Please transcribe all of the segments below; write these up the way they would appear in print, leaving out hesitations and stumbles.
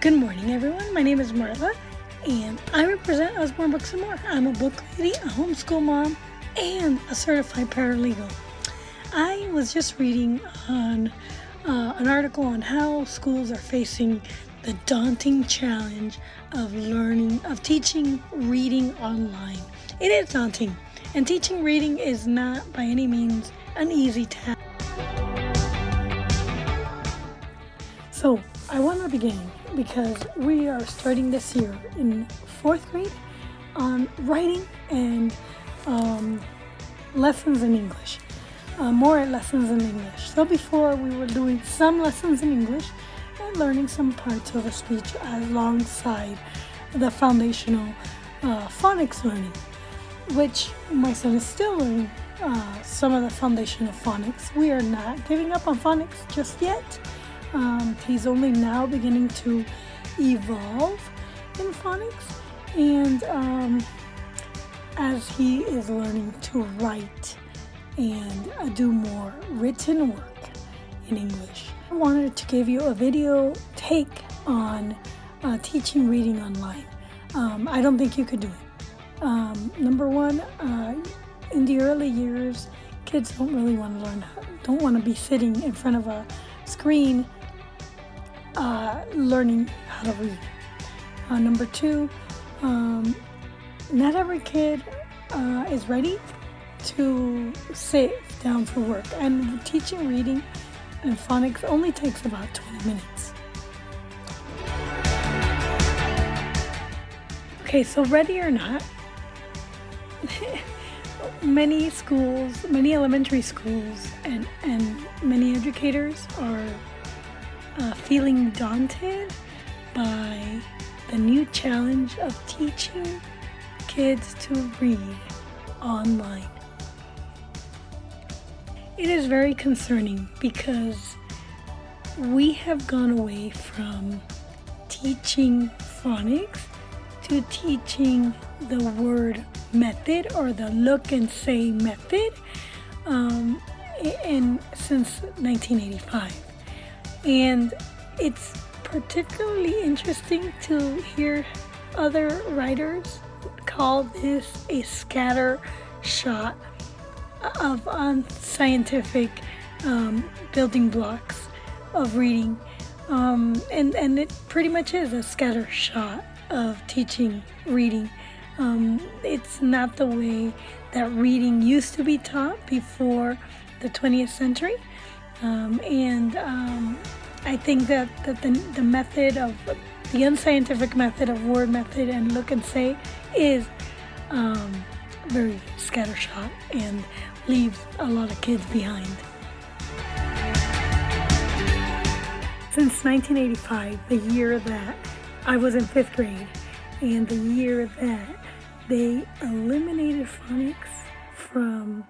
Good morning, everyone. My name is Marla, and I represent Osborne Books and More. I'm a book lady, a homeschool mom, and a certified paralegal. I was just reading on an article on how schools are facing the daunting challenge of teaching reading online. It is daunting, and teaching reading is not by any means an easy task. So I want to begin because we are starting this year in 4th grade on writing and lessons in English, more lessons in English. So before we were doing some lessons in English and learning some parts of a speech alongside the foundational phonics learning, which my son is still learning some of the foundational phonics. We are not giving up on phonics just yet. He's only now beginning to evolve in phonics, and as he is learning to write and do more written work in English, I wanted to give you a video take on teaching reading online. I don't think you could do it. Number one, in the early years, kids don't really want to learn, don't want to be sitting in front of a screen learning how to read. Number two, not every kid is ready to sit down for work, and teaching reading and phonics only takes about 20 minutes. Okay, so ready or not, many schools, many elementary schools, and many educators are feeling daunted by the new challenge of teaching kids to read online. It is very concerning because we have gone away from teaching phonics to teaching the word method, or the look and say method, since 1985. And it's particularly interesting to hear other writers call this a scattershot of unscientific building blocks of reading. And it pretty much is a scattershot of teaching reading. It's not the way that reading used to be taught before the 20th century. I think that the method of the unscientific method of word method and look and say is very scattershot and leaves a lot of kids behind. Since 1985, the year that I was in 5th grade, and the year that they eliminated phonics from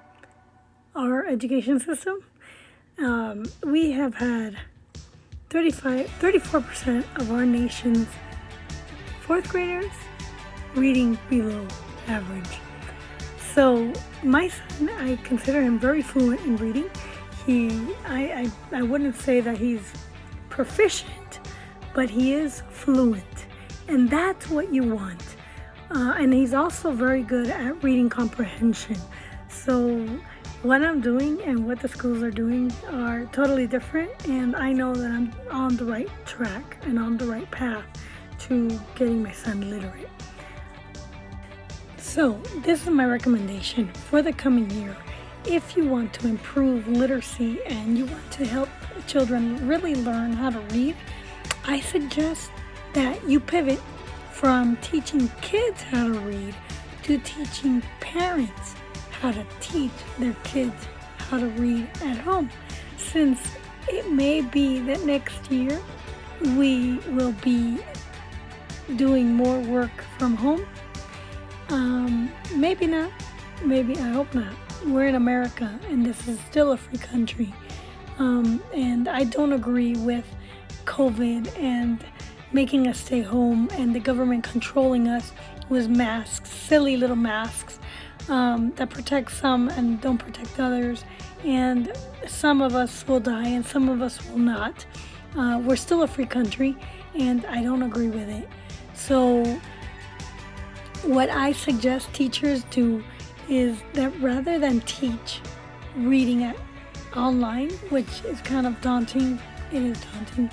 our education system, we have had 34% of our nation's 4th graders reading below average. So my son, I consider him very fluent in reading. I wouldn't say that he's proficient, but he is fluent, and that's what you want. And he's also very good at reading comprehension. So what I'm doing and what the schools are doing are totally different, and I know that I'm on the right track and on the right path to getting my son literate. So this is my recommendation for the coming year. If you want to improve literacy and you want to help children really learn how to read, I suggest that you pivot from teaching kids how to read to teaching parents how to teach their kids how to read at home, since it may be that next year we will be doing more work from home. Maybe not, maybe, I hope not. We're in America, and this is still a free country, and I don't agree with COVID and making us stay home and the government controlling us with masks, silly little masks that protect some and don't protect others, and some of us will die and some of us will not. We're still a free country, and I don't agree with it. So what I suggest teachers do is that rather than teach reading online, which is kind of daunting, it is daunting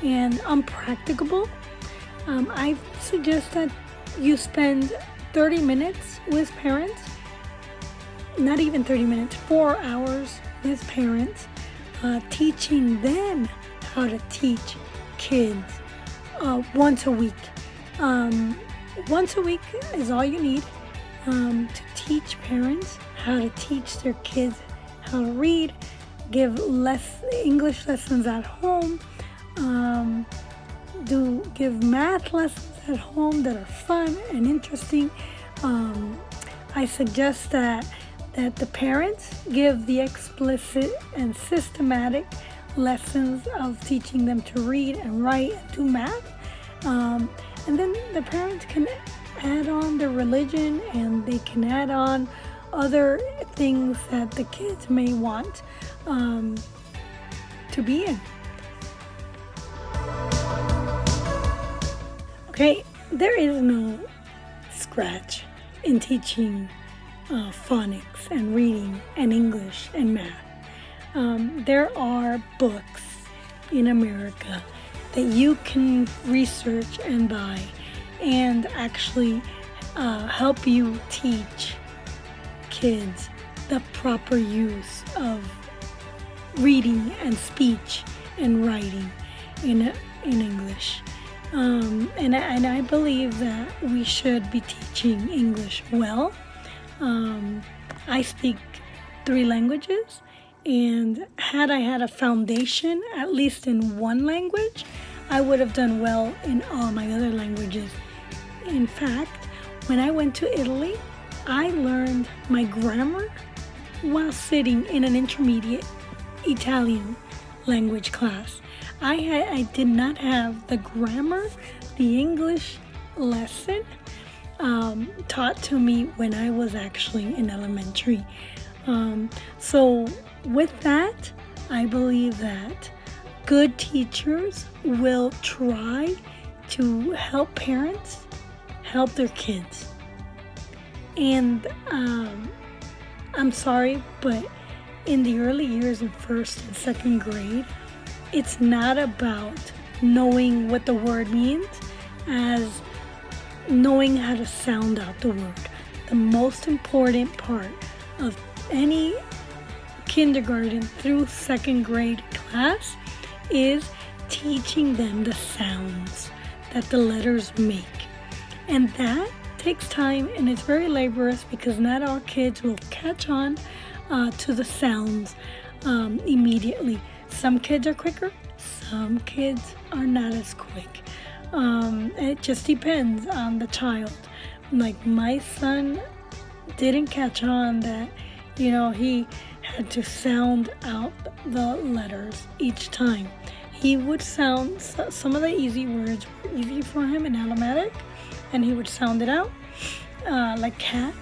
and unpracticable, I suggest that you spend 30 minutes with parents, not even 30 minutes, 4 hours with parents, teaching them how to teach kids once a week. Once a week is all you need to teach parents how to teach their kids how to read, give English lessons at home, give math lessons at home that are fun and interesting. I suggest that the parents give the explicit and systematic lessons of teaching them to read and write and do math. And then the parents can add on their religion, and they can add on other things that the kids may want to be in. Okay, there is no scratch in teaching phonics and reading and English and math. There are books in America that you can research and buy and actually help you teach kids the proper use of reading and speech and writing in English. And I believe that we should be teaching English well. I speak 3 languages, and had I had a foundation, at least in one language, I would have done well in all my other languages. In fact, when I went to Italy, I learned my grammar while sitting in an intermediate Italian language class. I did not have the grammar, the English lesson taught to me when I was actually in elementary. So with that, I believe that good teachers will try to help parents help their kids. And I'm sorry, but in the early years in 1st and 2nd grade, it's not about knowing what the word means as knowing how to sound out the word. The most important part of any kindergarten through 2nd grade class is teaching them the sounds that the letters make. And that takes time, and it's very laborious because not all kids will catch on to the sounds immediately. Some kids are quicker, some kids are not as quick. It just depends on the child. Like my son didn't catch on that, he had to sound out the letters each time. He would sound, some of the easy words were easy for him and automatic, and he would sound it out, like cat,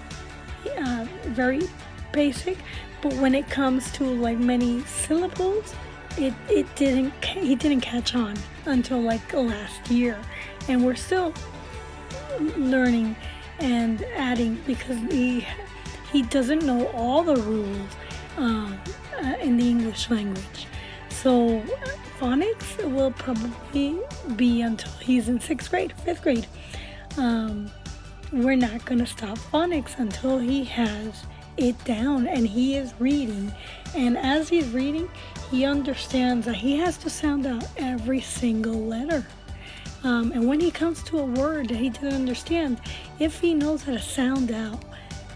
very basic. But when it comes to like many syllables, he didn't catch on until like last year, and we're still learning and adding because he doesn't know all the rules in the English language. So phonics will probably be until he's in 6th grade, 5th grade. We're not going to stop phonics until he has it down and he is reading. And as he's reading, he understands that he has to sound out every single letter. And when he comes to a word that he doesn't understand, if he knows how to sound out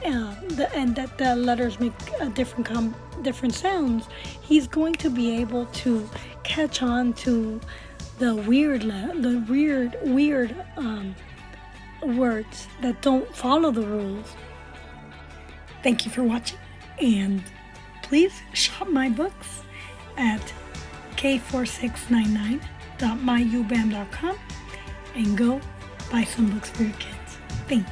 and that the letters make different sounds, he's going to be able to catch on to the weird words that don't follow the rules. Thank you for watching, and please shop my books at k4699.myubam.com and go buy some books for your kids. Thanks.